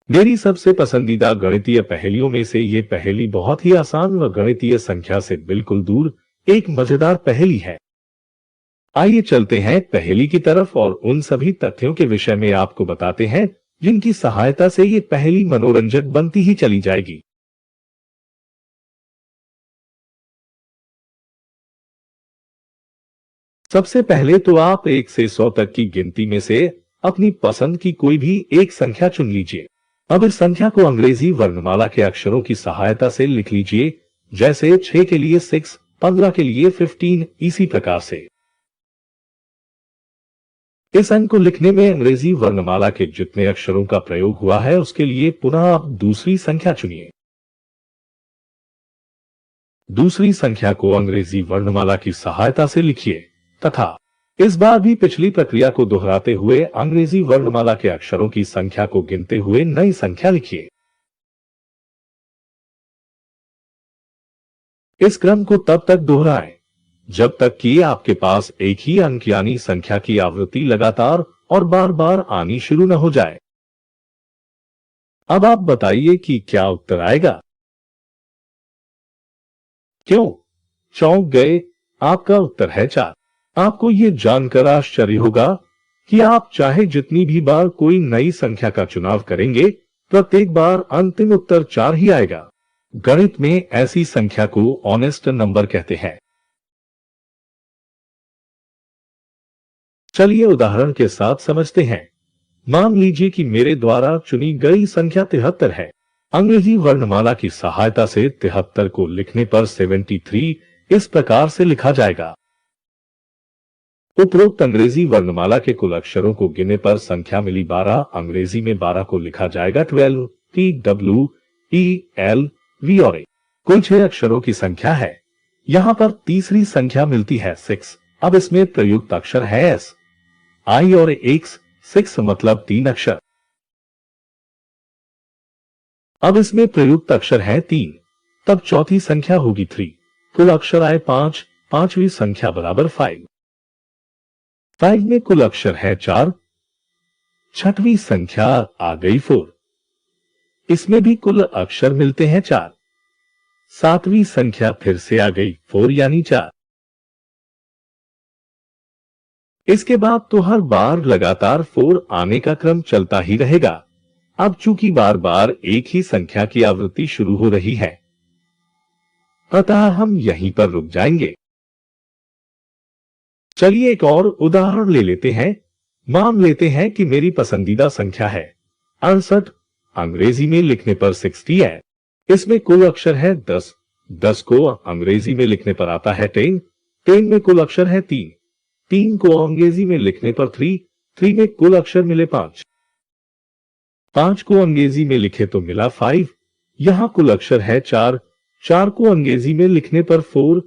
मेरी सबसे पसंदीदा गणितीय पहेलियों में से ये पहेली बहुत ही आसान व गणितीय संख्या से बिल्कुल दूर एक मजेदार पहेली है। आइए चलते हैं पहेली की तरफ और उन सभी तथ्यों के विषय में आपको बताते हैं जिनकी सहायता से ये पहेली मनोरंजक बनती ही चली जाएगी। सबसे पहले तो आप 1 से 100 तक की गिनती में से अपनी पसंद की कोई भी एक संख्या चुन लीजिए। अब इस संख्या को अंग्रेजी वर्णमाला के अक्षरों की सहायता से लिख लीजिए, जैसे 6 के लिए 6, 15 के लिए 15, इसी प्रकार से। इस अंक को लिखने में अंग्रेजी वर्णमाला के जितने अक्षरों का प्रयोग हुआ है उसके लिए पुनः आप दूसरी संख्या चुनिए। दूसरी संख्या को अंग्रेजी वर्णमाला की सहायता से लिखिए तथा इस बार भी पिछली प्रक्रिया को दोहराते हुए अंग्रेजी वर्णमाला के अक्षरों की संख्या को गिनते हुए नई संख्या लिखिए। इस क्रम को तब तक दोहराएं जब तक कि आपके पास एक ही अंक यानी संख्या की आवृत्ति लगातार और बार बार आनी शुरू न हो जाए। अब आप बताइए कि क्या उत्तर आएगा। क्यों चौंक गए? आपका उत्तर है 4। आपको ये जानकर आश्चर्य होगा कि आप चाहे जितनी भी बार कोई नई संख्या का चुनाव करेंगे, प्रत्येक बार अंतिम उत्तर 4 ही आएगा। गणित में ऐसी संख्या को ऑनेस्ट नंबर कहते हैं। चलिए उदाहरण के साथ समझते हैं। मान लीजिए कि मेरे द्वारा चुनी गई संख्या 73 है। अंग्रेजी वर्णमाला की सहायता से 73 को लिखने पर 73 इस प्रकार से लिखा जाएगा। उपरोक्त अंग्रेजी वर्णमाला के कुल अक्षरों को गिने पर संख्या मिली 12। अंग्रेजी में 12 को लिखा जाएगा 12, TWELV और कुल 6 अक्षरों की संख्या है। यहाँ पर तीसरी संख्या मिलती है 6। अब इसमें प्रयुक्त अक्षर है S, I और X। 6 मतलब 3 अक्षर। अब इसमें प्रयुक्त अक्षर है 3, तब चौथी संख्या होगी 3। कुल अक्षर आए 5, पांचवी संख्या बराबर 5। 5 में कुल अक्षर है 4, छठवीं संख्या आ गई 4। इसमें भी कुल अक्षर मिलते हैं 4। सातवीं संख्या फिर से आ गई 4 यानी 4। इसके बाद तो हर बार लगातार 4 आने का क्रम चलता ही रहेगा। अब चूंकि बार बार एक ही संख्या की आवृत्ति शुरू हो रही है, अतः हम यहीं पर रुक जाएंगे। चलिए एक और उदाहरण ले लेते हैं। मान लेते हैं कि मेरी पसंदीदा संख्या है 68। अंग्रेजी में लिखने पर 60 है। इसमें कुल अक्षर है 10। 10 को अंग्रेजी में लिखने पर आता है 10। 10 में कुल अक्षर है 3। 3 को अंग्रेजी में लिखने पर 3। 3 में कुल अक्षर मिले 5। 5 को अंग्रेजी में लिखे तो मिला 5। यहाँ कुल अक्षर है 4। 4 को अंग्रेजी में लिखने पर 4।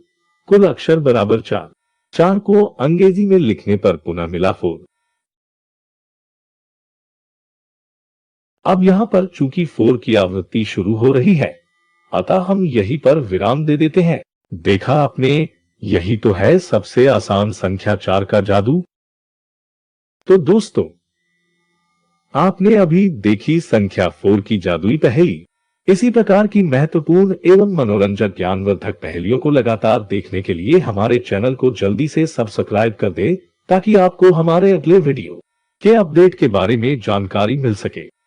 कुल अक्षर बराबर 4। 4 को अंग्रेजी में लिखने पर पुनः मिला 4। अब यहां पर चूंकि 4 की आवृत्ति शुरू हो रही है, अतः हम यहीं पर विराम दे देते हैं। देखा आपने, यही तो है सबसे आसान संख्या 4 का जादू। तो दोस्तों, आपने अभी देखी संख्या 4 की जादुई पहेली। इसी प्रकार की महत्वपूर्ण एवं मनोरंजक ज्ञानवर्धक पहेलियों को लगातार देखने के लिए हमारे चैनल को जल्दी से सब्सक्राइब कर दे, ताकि आपको हमारे अगले वीडियो के अपडेट के बारे में जानकारी मिल सके।